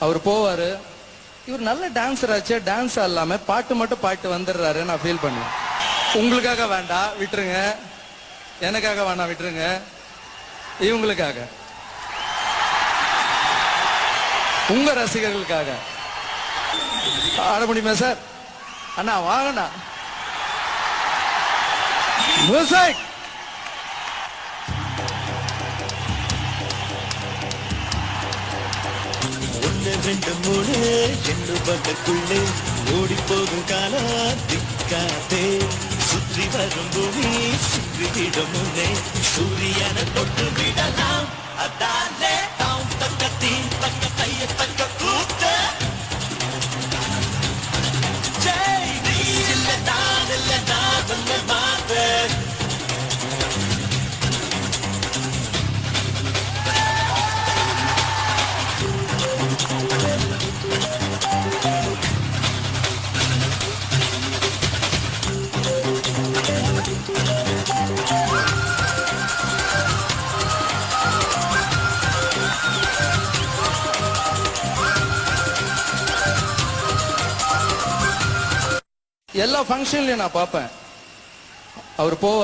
அவர் போவாரு. இவர் நல்ல டான்ஸர் ஆச்சு, டான்ஸ் இல்லாம பாட்டு மட்டும் பாட்டு வந்துடுறாரு. நான் ஃபீல் பண்ணுவேன். உங்களுக்காக வேண்டாம் விட்டுருங்க, எனக்காக வேண்டாம் விட்டுருங்க, இவங்களுக்காக, உங்க ரசிகர்களுக்காக ஆட முடியுமா சார்? அண்ணா வாங்கண்ணா. மியூசிக். ஒன்னு ரெண்டு மூணு எண்ணுவதற்குள்ளே ஓடி போகும் காலம் திக்காதே. சுற்றி வரும் பூமி சுற்றிவிடும் முன்னே சூரியனை தொட்டு விடலாம். அதாலே பக்கத்தின் பக்க பைய பக்க கூத்த எல்லா ஃபங்க்ஷன்லயும் நான் பார்ப்பேன். அவர் போவார்.